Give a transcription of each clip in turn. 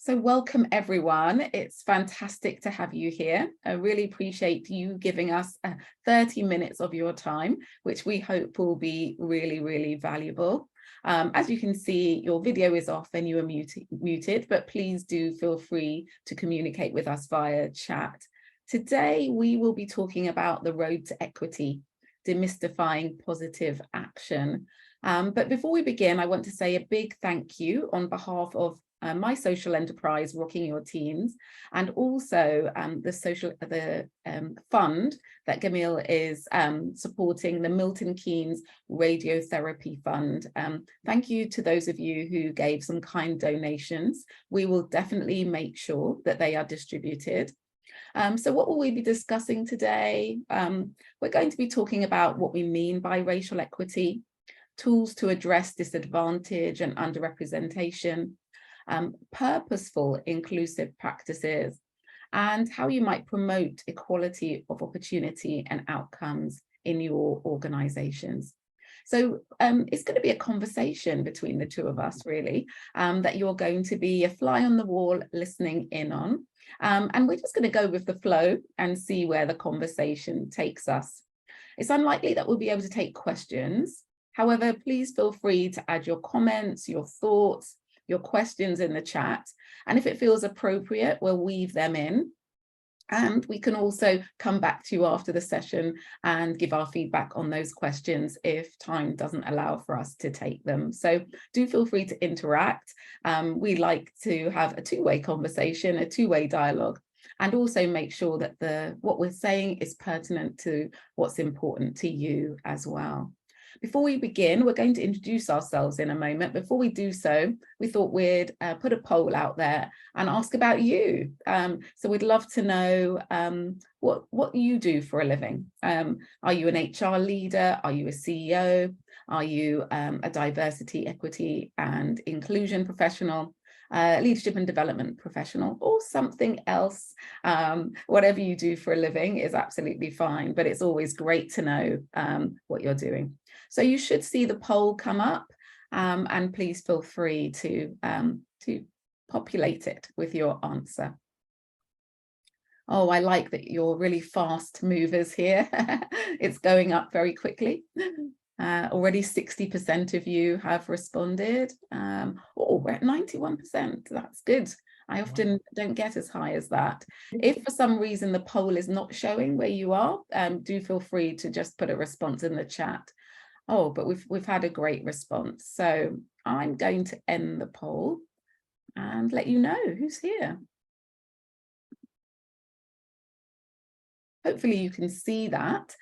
So welcome everyone. It's fantastic to have you here. I really appreciate you giving us 30 minutes of your time, which we hope will be really, really valuable. As you can see, your video is off and you are muted, but please do feel free to communicate with us via chat. Today, we will be talking about the road to equity, demystifying positive action. But before we begin, I want to say a big thank you on behalf of my social enterprise, Rocking Your Teens, and also the fund that Gamil is supporting, the Milton Keynes Radiotherapy Fund. Thank you to those of you who gave some kind donations. We will definitely make sure that they are distributed. So what will we be discussing today? We're going to be talking about what we mean by racial equity, tools to address disadvantage and underrepresentation, purposeful inclusive practices, and how you might promote equality of opportunity and outcomes in your organizations. So it's going to be a conversation between the two of us, really, that you're going to be a fly on the wall listening in on. And we're just going to go with the flow and see where the conversation takes us. It's unlikely that we'll be able to take questions. However, please feel free to add your comments, your thoughts, your questions in the chat. And if it feels appropriate, we'll weave them in. And we can also come back to you after the session and give our feedback on those questions if time doesn't allow for us to take them. So do feel free to interact. We like to have a two-way conversation, a two-way dialogue, and also make sure that what we're saying is pertinent to what's important to you as well. Before we begin, we're going to introduce ourselves in a moment. Before we do so, we thought we'd put a poll out there and ask about you. So we'd love to know what you do for a living. Are you an HR leader? Are you a CEO? Are you a diversity, equity, and inclusion professional? Leadership and development professional, or something else. Whatever you do for a living is absolutely fine, but it's always great to know what you're doing. So you should see the poll come up, and please feel free to populate it with your answer. Oh, I like that you're really fast movers here. It's going up very quickly. Already 60% of you have responded. Oh, we're at 91%. That's good. I often don't get as high as that. If for some reason the poll is not showing where you are, do feel free to just put a response in the chat. Oh, but we've had a great response. So I'm going to end the poll and let you know who's here. Hopefully you can see that.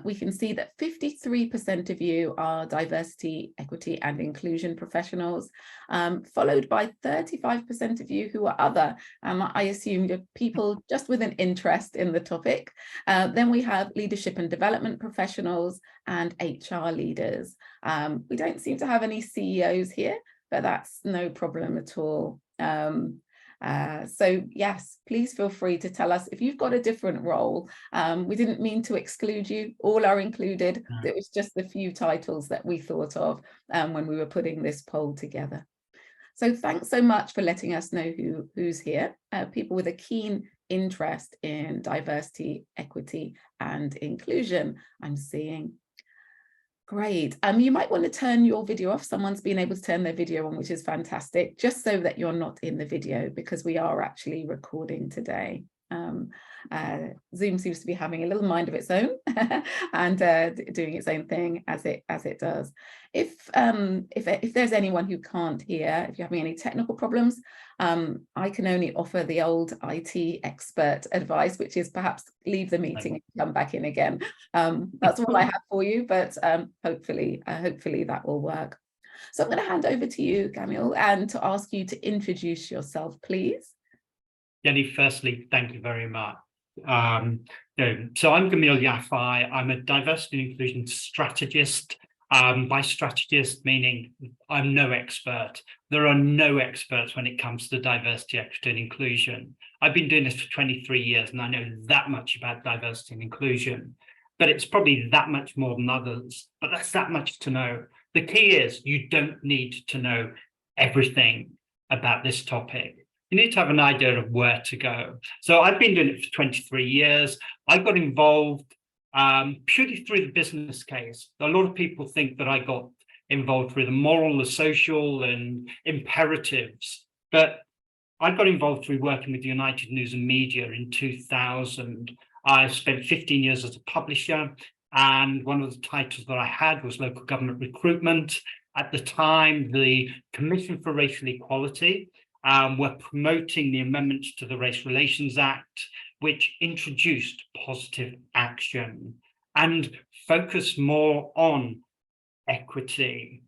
We can see that 53% of you are diversity, equity, and inclusion professionals, followed by 35% of you who are other. I assume you're people just with an interest in the topic. Then we have leadership and development professionals and HR leaders. We don't seem to have any CEOs here, but that's no problem at all. So yes, please feel free to tell us if you've got a different role. We didn't mean to exclude you, all are included. It was just the few titles that we thought of when we were putting this poll together. So thanks so much for letting us know who's here. People with a keen interest in diversity, equity, and inclusion, I'm seeing. Great. You might want to turn your video off. Someone's been able to turn their video on, which is fantastic, just so that you're not in the video, because we are actually recording today. Zoom seems to be having a little mind of its own and doing its own thing as it does. If there's anyone who can't hear, if you're having any technical problems, I can only offer the old IT expert advice, which is perhaps leave the meeting and come back in again. That's all I have for you, but hopefully that will work. So I'm going to hand over to you, Gamil, and to ask you to introduce yourself, please. Jenny, firstly, thank you very much. So I'm Gamil Yafai. I'm a diversity and inclusion strategist. By strategist, meaning I'm no expert. There are no experts when it comes to diversity, equity, and inclusion. I've been doing this for 23 years, and I know that much about diversity and inclusion. But it's probably that much more than others. But that's that much to know. The key is you don't need to know everything about this topic. you need to have an idea of where to go. So I've been doing it for 23 years. I got involved purely through the business case. A lot of people think that I got involved through the moral, the social, and imperatives. But I got involved through working with United News and Media in 2000. I spent 15 years as a publisher, and one of the titles that I had was local government recruitment. At the time, the Commission for Racial Equality were promoting the amendments to the Race Relations Act, which introduced positive action and focused more on equity.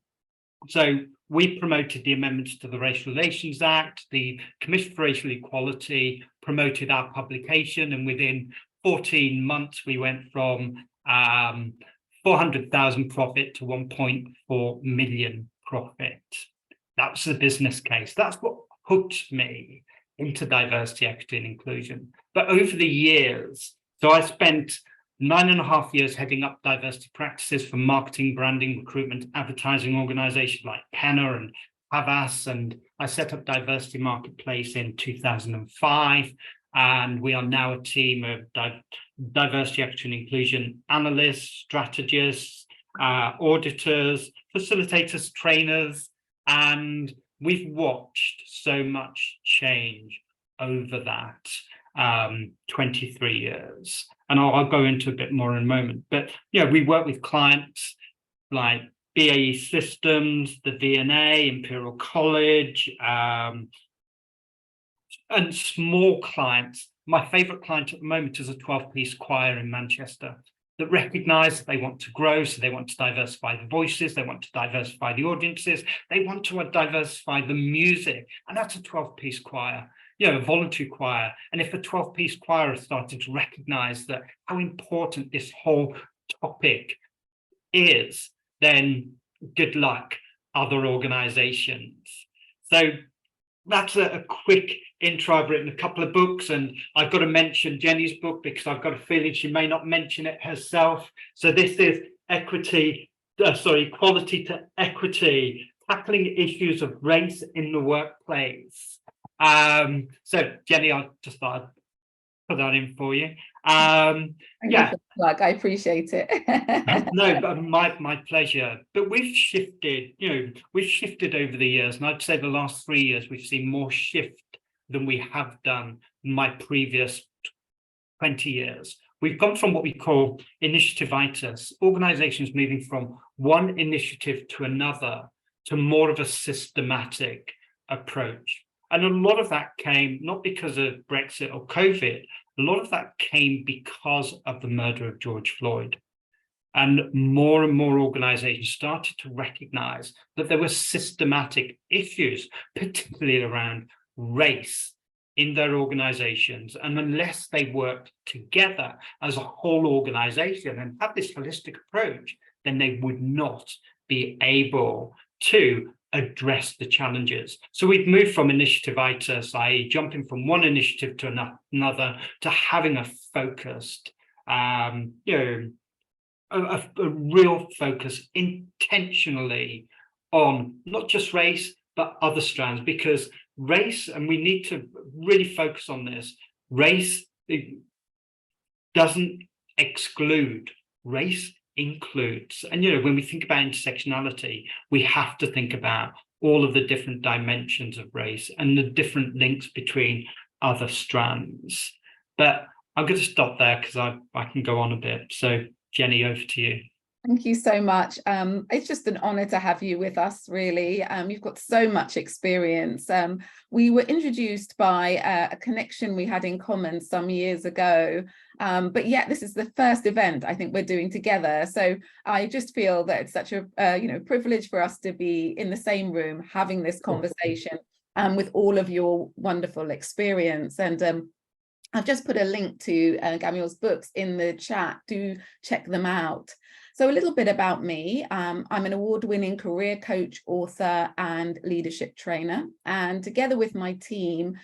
So we promoted the amendments to the Race Relations Act. The Commission for Racial Equality promoted our publication, and within 14 months, we went from 400,000 profit to 1.4 million profit. That's the business case. That's what hooked me into diversity, equity, and inclusion. But over the years, so I spent 9.5 years heading up diversity practices for marketing, branding, recruitment, advertising organizations like Penna and Havas, and I set up Diversity Marketplace in 2005. And we are now a team of diversity, equity, and inclusion analysts, strategists, auditors, facilitators, trainers, and we've watched so much change over that 23 years. And I'll go into a bit more in a moment. But yeah, we work with clients like BAE Systems, the V&A, Imperial College, and small clients. My favorite client at the moment is a 12-piece choir in Manchester that recognize that they want to grow, so they want to diversify the voices, they want to diversify the audiences, they want to diversify the music, and that's a 12-piece choir, a voluntary choir. And if a 12-piece choir is starting to recognize that how important this whole topic is, then good luck, other organizations. So that's a quick intro. I've written a couple of books, and I've got to mention Jenny's book because I've got a feeling she may not mention it herself. So this is Equality to Equity, Tackling Issues of Race in the Workplace. So Jenny, I'll just start put that in for you. Yeah, I appreciate it. No, but my pleasure. But we've shifted, over the years, and I'd say the last 3 years we've seen more shift than we have done in my previous 20 years. We've gone from what we call initiativitis, organizations moving from one initiative to another to more of a systematic approach. And a lot of that came not because of Brexit or COVID, a lot of that came because of the murder of George Floyd. And more organizations started to recognize that there were systematic issues, particularly around race in their organizations. And unless they worked together as a whole organization and had this holistic approach, then they would not be able to address the challenges. So we've moved from initiativitis, i.e. jumping from one initiative to another, to having a focused, a real focus intentionally on not just race, but other strands, because race, and we need to really focus on this, race doesn't exclude, race includes. And when we think about intersectionality, we have to think about all of the different dimensions of race and the different links between other strands. But I'm going to stop there because I can go on a bit. So Jenny, over to you. Thank you so much. It's just an honor to have you with us, really. You've got so much experience. We were introduced by a connection we had in common some years ago, but yet this is the first event I think we're doing together. So I just feel that it's such a privilege for us to be in the same room having this conversation with all of your wonderful experience. And I've just put a link to Gabriel's books in the chat. Do check them out. So a little bit about me. I'm an award-winning career coach, author, and leadership trainer. And together with my team,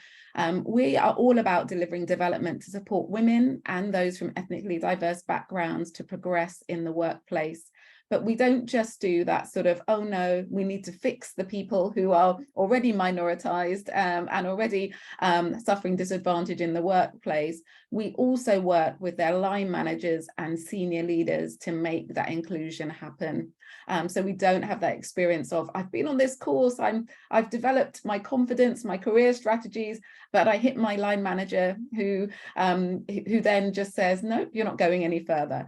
we are all about delivering development to support women and those from ethnically diverse backgrounds to progress in the workplace. But we don't just do that sort of, oh no, we need to fix the people who are already minoritized and already suffering disadvantage in the workplace. We also work with their line managers and senior leaders to make that inclusion happen. So we don't have that experience of, I've been on this course, I've developed my confidence, my career strategies, but I hit my line manager who then just says, no, you're not going any further.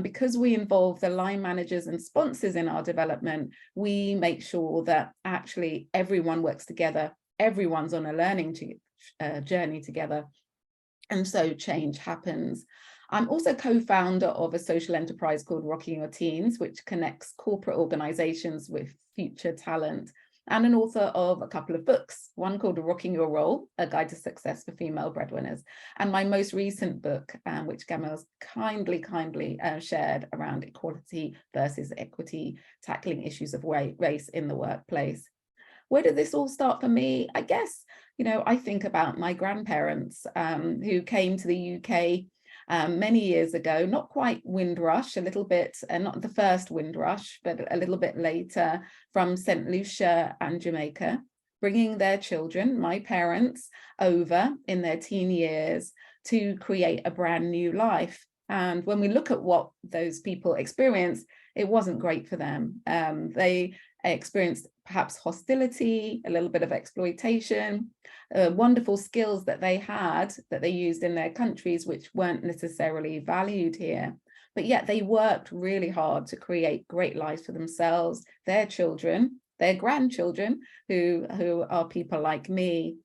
Because we involve the line managers and sponsors in our development, we make sure that actually everyone works together, everyone's on a learning journey together. And so change happens. I'm also co-founder of a social enterprise called Rocking Your Teens, which connects corporate organizations with future talent, and an author of a couple of books, one called Rocking Your Role, A Guide to Success for Female Breadwinners, and my most recent book, which Gamel's kindly shared, around equality versus equity, tackling issues of race in the workplace. Where did this all start for me? I guess, I think about my grandparents who came to the UK many years ago, not quite Windrush, a little bit, not the first Windrush, but a little bit later, from St. Lucia and Jamaica, bringing their children, my parents, over in their teen years to create a brand new life. And when we look at what those people experienced, it wasn't great for them. They experienced perhaps hostility, a little bit of exploitation, wonderful skills that they had that they used in their countries, which weren't necessarily valued here. But yet they worked really hard to create great lives for themselves, their children, their grandchildren, who are people like me.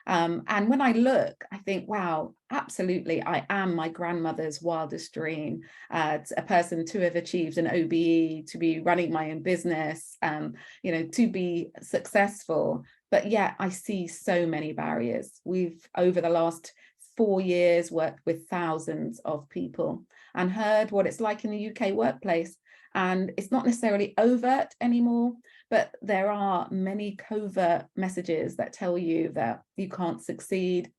And when I look, I think, wow, absolutely, I am my grandmother's wildest dream, a person to have achieved an OBE, to be running my own business, to be successful. But yet I see so many barriers. We've, over the last 4 years, worked with thousands of people and heard what it's like in the UK workplace. And it's not necessarily overt anymore, but there are many covert messages that tell you that you can't succeed,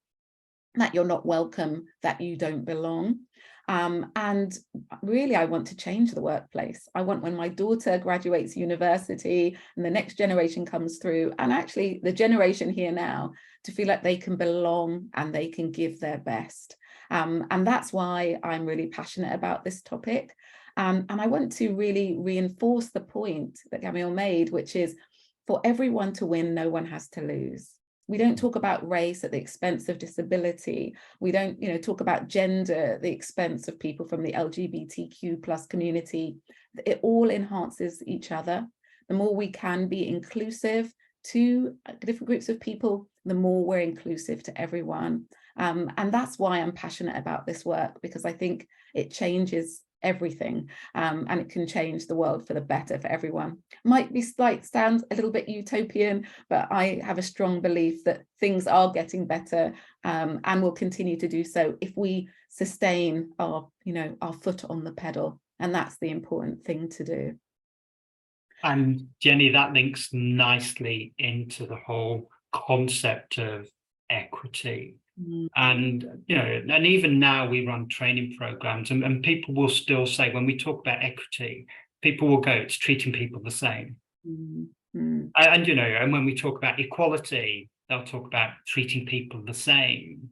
that you're not welcome, that you don't belong. And really, I want to change the workplace. I want, when my daughter graduates university and the next generation comes through, and actually the generation here now, to feel like they can belong and they can give their best. And that's why I'm really passionate about this topic. And I want to really reinforce the point that Gamil made, which is, for everyone to win, no one has to lose. We don't talk about race at the expense of disability. We don't, talk about gender at the expense of people from the LGBTQ plus community. It all enhances each other. The more we can be inclusive to different groups of people, the more we're inclusive to everyone. And that's why I'm passionate about this work, because I think it changes everything, and it can change the world for the better for everyone. Might be sounds a little bit utopian, but I have a strong belief that things are getting better, and will continue to do so if we sustain our foot on the pedal, and that's the important thing to do. And Jenny, that links nicely into the whole concept of equity. And and even now we run training programs, and people will still say, when we talk about equity, people will go, it's treating people the same. And and when we talk about equality, they'll talk about treating people the same.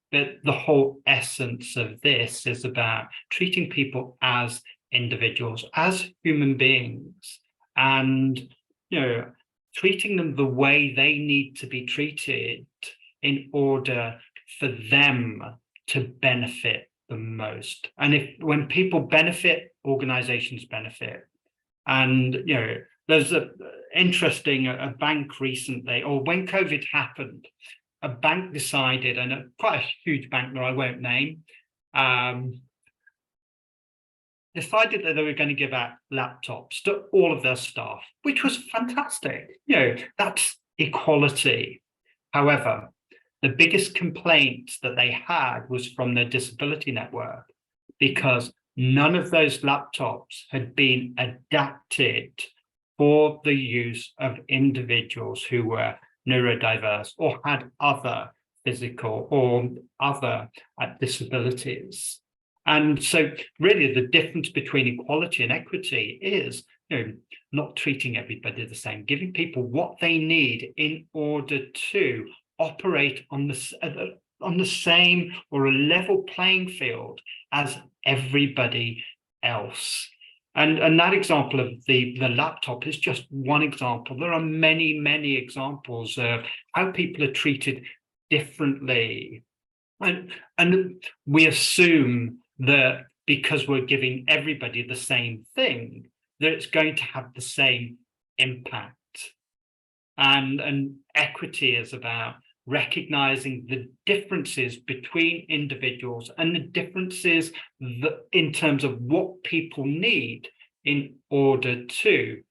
But the whole essence of this is about treating people as individuals, as human beings, and treating them the way they need to be treated in order for them to benefit the most. And when people benefit, organizations benefit. And there's a bank recently, or when COVID happened, a bank decided, and quite a huge bank that I won't name, decided that they were going to give out laptops to all of their staff, which was fantastic. That's equality. However, the biggest complaint that they had was from their disability network, because none of those laptops had been adapted for the use of individuals who were neurodiverse or had other physical or other disabilities. And so really the difference between equality and equity is, not treating everybody the same, giving people what they need in order to operate on the same or a level playing field as everybody else. And that example of the laptop is just one example. There are many, many examples of how people are treated differently. And we assume that because we're giving everybody the same thing, that it's going to have the same impact. And equity is about recognizing the differences between individuals and the differences in terms of what people need in order to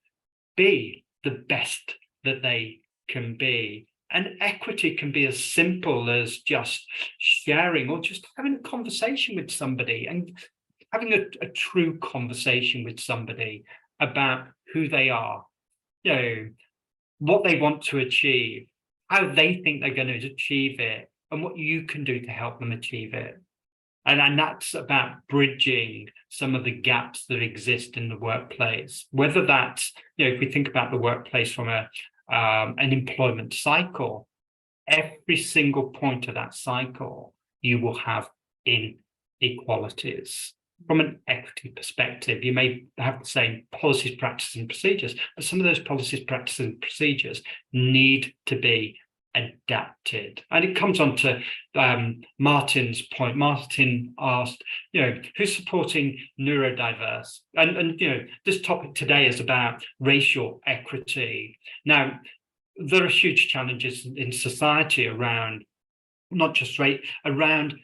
be the best that they can be. And equity can be as simple as just sharing or just having a conversation with somebody and having a true conversation with somebody about who they are, what they want to achieve, how they think they're going to achieve it, and what you can do to help them achieve it. And that's about bridging some of the gaps that exist in the workplace, whether that's, if we think about the workplace from an employment cycle, every single point of that cycle, you will have inequalities. From an equity perspective, you may have the same policies, practices, and procedures, but some of those policies, practices, and procedures need to be adapted. And it comes on to Martin's point. Martin asked, who's supporting neurodiverse? And this topic today is about racial equity. Now, there are huge challenges in society around not just around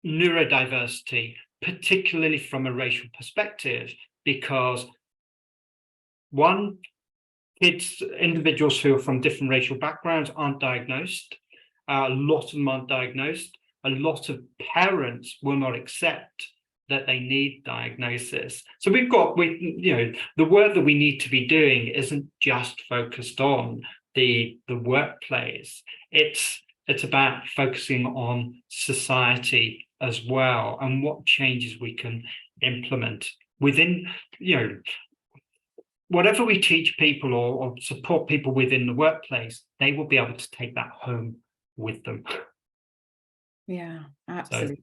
neurodiversity, particularly from a racial perspective, because individuals who are from different racial backgrounds aren't diagnosed. A lot of them aren't diagnosed. A lot of parents will not accept that they need diagnosis. So the work that we need to be doing isn't just focused on the workplace. It's about focusing on society as well, and what changes we can implement within, whatever we teach people or support people within the workplace, they will be able to take that home with them. Yeah, absolutely. So,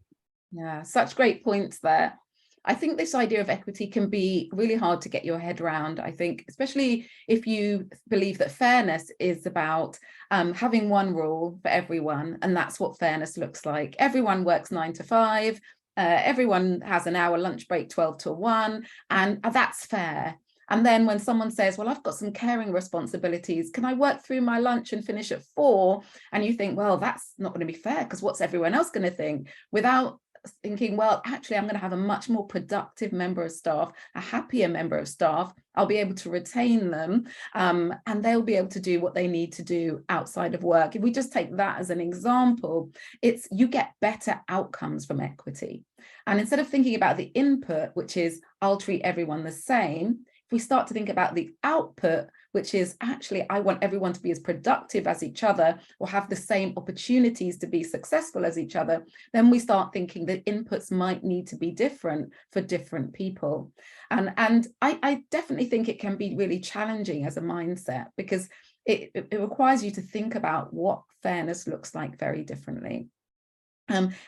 yeah, such great points there. I think this idea of equity can be really hard to get your head around. I think, especially if you believe that fairness is about having one rule for everyone, and that's what fairness looks like. Everyone works 9 to 5, everyone has an hour lunch break, 12 to 1, and that's fair. And then when someone says, well, I've got some caring responsibilities, can I work through my lunch and finish at 4? And you think, well, that's not going to be fair, because what's everyone else going to think? Without thinking, well, actually, I'm going to have a much more productive member of staff, a happier member of staff. I'll be able to retain them, and they'll be able to do what they need to do outside of work. If we just take that as an example, you get better outcomes from equity. And instead of thinking about the input, which is I'll treat everyone the same, if we start to think about the output, which is actually, I want everyone to be as productive as each other or have the same opportunities to be successful as each other, then we start thinking that inputs might need to be different for different people. And I definitely think it can be really challenging as a mindset, because it requires you to think about what fairness looks like very differently.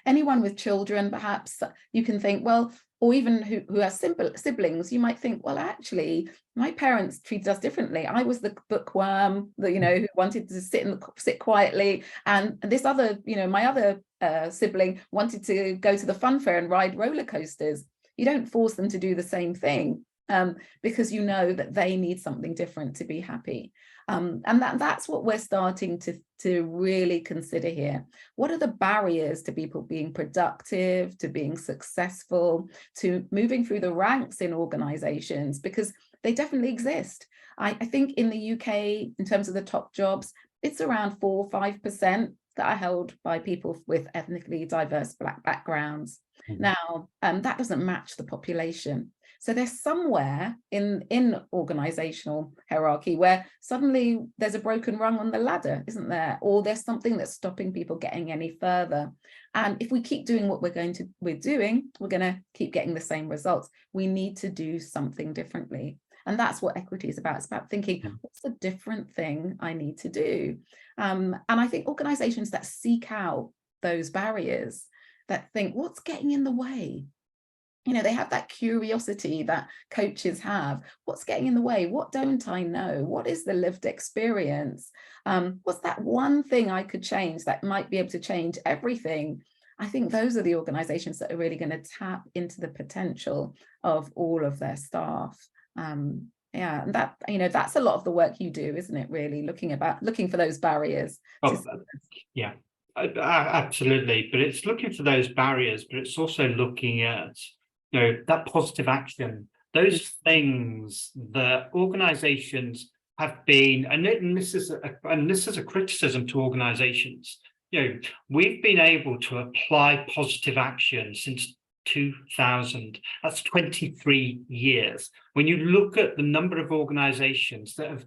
Anyone with children, perhaps you can think, well, or even who has siblings, you might think, well, actually, my parents treated us differently. I was the bookworm, who wanted to sit quietly, and this other, my other sibling wanted to go to the fun fair and ride roller coasters. You don't force them to do the same thing, because you know that they need something different to be happy. And that's what we're starting to really consider here. What are the barriers to people being productive, to being successful, to moving through the ranks in organizations? Because they definitely exist. I think in the UK, in terms of the top jobs, it's around 4 or 5% that are held by people with ethnically diverse Black backgrounds. Now, that doesn't match the population. So there's somewhere in organizational hierarchy where suddenly there's a broken rung on the ladder, isn't there? Or there's something that's stopping people getting any further. And if we keep doing what we're doing, we're going to keep getting the same results. We need to do something differently. And that's what equity is about. It's about thinking, what's the different thing I need to do? And I think organizations that seek out those barriers, that think, what's getting in the way? You know, they have that curiosity that coaches have. What's getting in the way? What don't I know? What is the lived experience? What's that one thing I could change that might be able to change everything? I think those are the organizations that are really going to tap into the potential of all of their staff. Yeah, and that, you know, that's a lot of the work you do, isn't it? Really looking for those barriers. Yeah, absolutely. But it's looking for those barriers, but it's also looking at, you know, that positive action, those things that organizations have been, and this is a criticism to organizations. You know, we've been able to apply positive action since 2000. That's 23 years. When you look at the number of organizations that have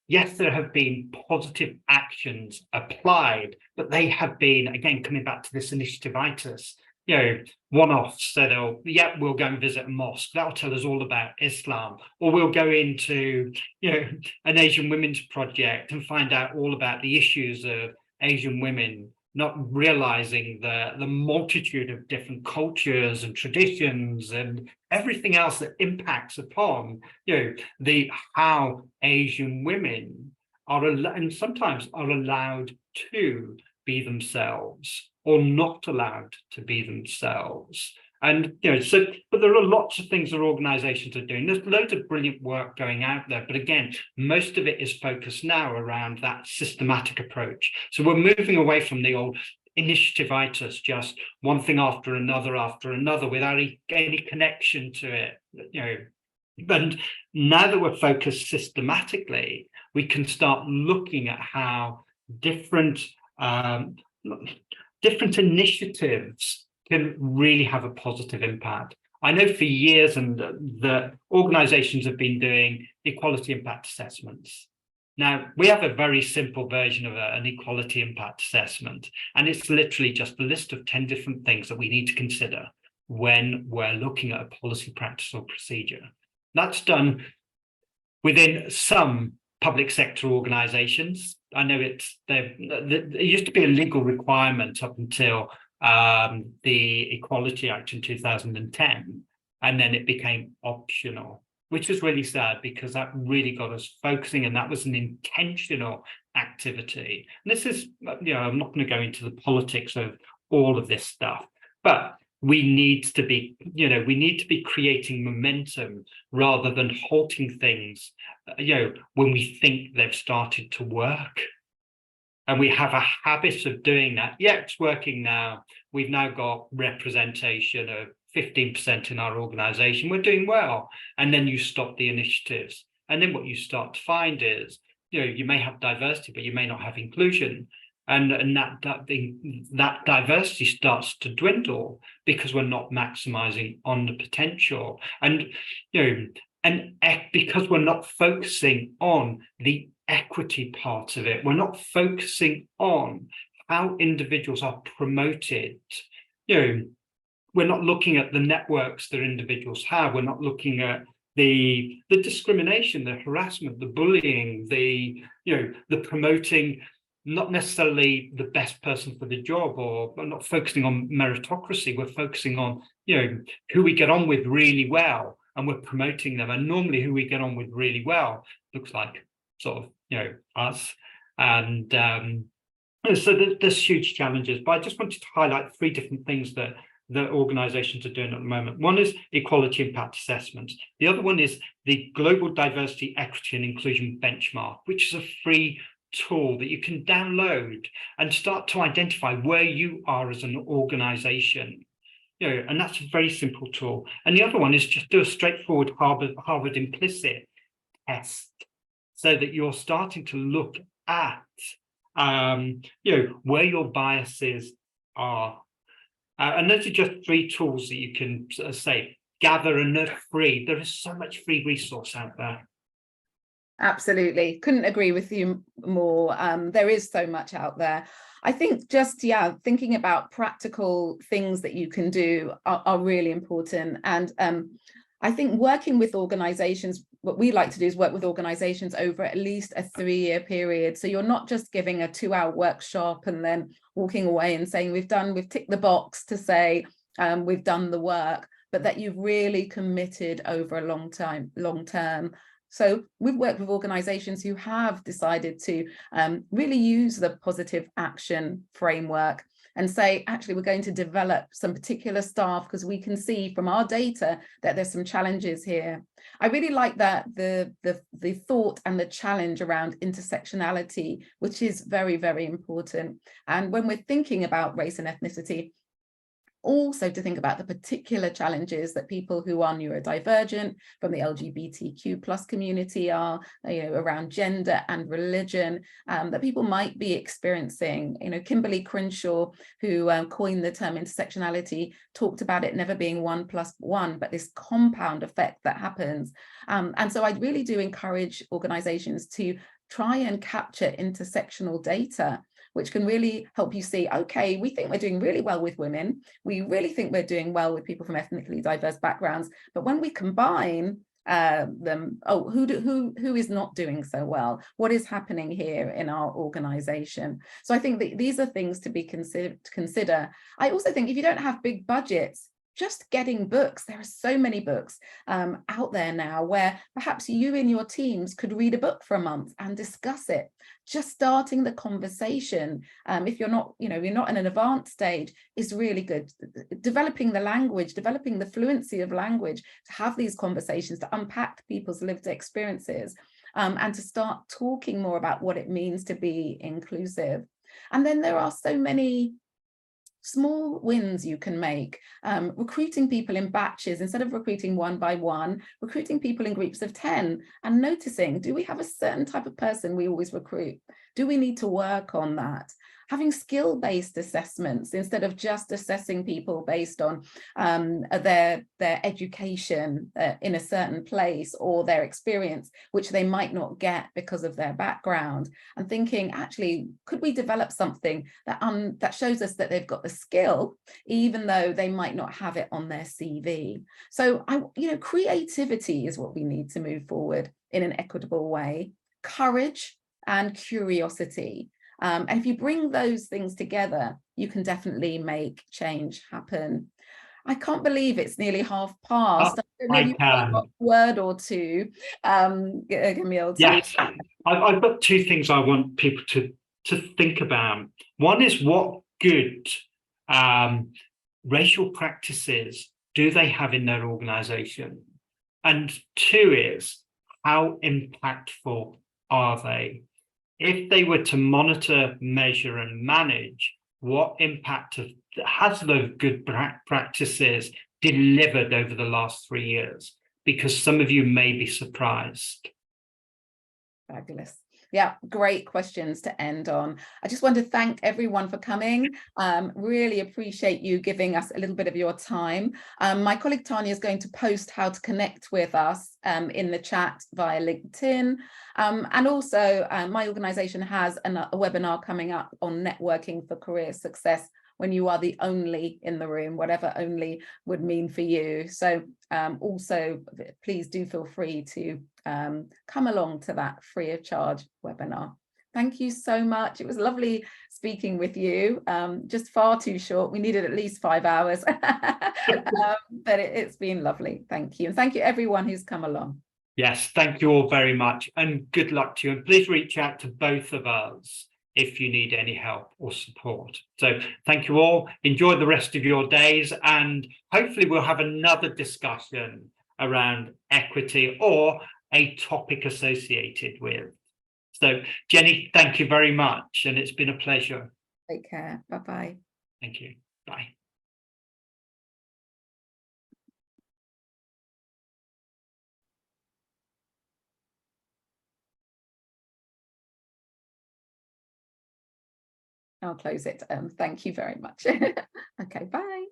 yes, there have been positive actions applied, but they have been, again, coming back to this initiativitis, you know, one-offs. So we'll go and visit a mosque. That'll tell us all about Islam. Or we'll go into, you know, an Asian women's project and find out all about the issues of Asian women, not realizing the multitude of different cultures and traditions and everything else that impacts upon, you know, how Asian women are and sometimes are allowed to be themselves or not allowed to be themselves. And, you know, so, but there are lots of things that organizations are doing. There's loads of brilliant work going out there. But again, most of it is focused now around that systematic approach. So we're moving away from the old initiativitis, just one thing after another without any connection to it, you know. And now that we're focused systematically, we can start looking at how different initiatives can really have a positive impact. I know for years and the organizations have been doing equality impact assessments. Now, we have a very simple version of an equality impact assessment, and it's literally just a list of 10 different things that we need to consider when we're looking at a policy, practice, or procedure. That's done within some public sector organizations. I know it used to be a legal requirement up until the Equality Act in 2010, and then it became optional, which was really sad because that really got us focusing, and that was an intentional activity. And this is, you know, I'm not going to go into the politics of all of this stuff, but we need to be creating momentum rather than halting things, you know, when we think they've started to work. And we have a habit of doing that. Yeah, it's working now. We've now got representation of 15% in our organization. We're doing well. And then you stop the initiatives. And then what you start to find is, you know, you may have diversity, but you may not have inclusion. And that diversity starts to dwindle because we're not maximizing on the potential. And, you know, and because we're not focusing on the equity part of it, we're not focusing on how individuals are promoted. You know, we're not looking at the networks that individuals have. We're not looking at the discrimination, the harassment, the bullying, the promoting not necessarily the best person for the job, or we're not focusing on meritocracy. We're focusing on, you know, who we get on with really well, and we're promoting them. And normally who we get on with really well looks like sort of, you know, us. And so there's huge challenges, but I just wanted to highlight 3 different things that the organizations are doing at the moment. One is equality impact assessments. The other one is the Global Diversity, Equity and Inclusion Benchmark, which is a free tool that you can download and start to identify where you are as an organization. You know, and that's a very simple tool. And the other one is just do a straightforward Harvard implicit test, so that you're starting to look at where your biases are. And those are just 3 tools that you can say, gather and look free. There is so much free resource out there. Absolutely. Couldn't agree with you more. There is so much out there. I think just, thinking about practical things that you can do are really important. And I think working with organizations, what we like to do is work with organizations over at least a 3-year period. So you're not just giving a 2-hour workshop and then walking away and saying, we've ticked the box to say we've done the work, but that you've really committed over a long term. So we've worked with organizations who have decided to really use the positive action framework and say, actually, we're going to develop some particular staff because we can see from our data that there's some challenges here. I really like that the thought and the challenge around intersectionality, which is very, very important. And when we're thinking about race and ethnicity, also to think about the particular challenges that people who are neurodivergent from the LGBTQ+ community are, around gender and religion, that people might be experiencing. Kimberly Crenshaw, who coined the term intersectionality, talked about it never being 1 + 1, but this compound effect that happens. And so I really do encourage organizations to try and capture intersectional data, which can really help you see, okay, we think we're doing really well with women. We really think we're doing well with people from ethnically diverse backgrounds. But when we combine them, who is not doing so well? What is happening here in our organization? So I think that these are things to be consider. I also think if you don't have big budgets, just getting books. There are so many books out there now where perhaps you and your teams could read a book for a month and discuss it. Just starting the conversation, if you're not in an advanced stage, is really good. Developing the language, developing the fluency of language to have these conversations, to unpack people's lived experiences, and to start talking more about what it means to be inclusive. And then there are so many small wins you can make, recruiting people in batches instead of recruiting 1 by 1, recruiting people in groups of 10 and noticing, do we have a certain type of person we always recruit? Do we need to work on that? Having skill-based assessments instead of just assessing people based on their education in a certain place or their experience, which they might not get because of their background, and thinking, actually, could we develop something that shows us that they've got the skill, even though they might not have it on their CV? So, creativity is what we need to move forward in an equitable way, courage and curiosity. And if you bring those things together, you can definitely make change happen. I can't believe it's nearly 1/2 past. I can. A word or two, Camille. Yes, I've got 2 things I want people to think about. One is, what good racial practices do they have in their organization? And 2 is, how impactful are they? If they were to monitor, measure, and manage, what impact has those good practices delivered over the last 3 years? Because some of you may be surprised. Fabulous. Yeah, great questions to end on. I just want to thank everyone for coming. Really appreciate you giving us a little bit of your time. My colleague Tanya is going to post how to connect with us in the chat via LinkedIn. And also my organization has a webinar coming up on networking for career success when you are the only in the room, whatever only would mean for you. So also, please do feel free to come along to that free of charge webinar. Thank you so much. It was lovely speaking with you. Just far too short. We needed at least 5 hours, but it's been lovely. Thank you. And thank you everyone who's come along. Yes, thank you all very much, and good luck to you. And please reach out to both of us if you need any help or support. So thank you all. Enjoy the rest of your days, and hopefully we'll have another discussion around equity or a topic associated with. So Jenny, thank you very much, and it's been a pleasure. Take care. Bye-bye. Thank you. Bye. I'll close it. Thank you very much. Okay, bye.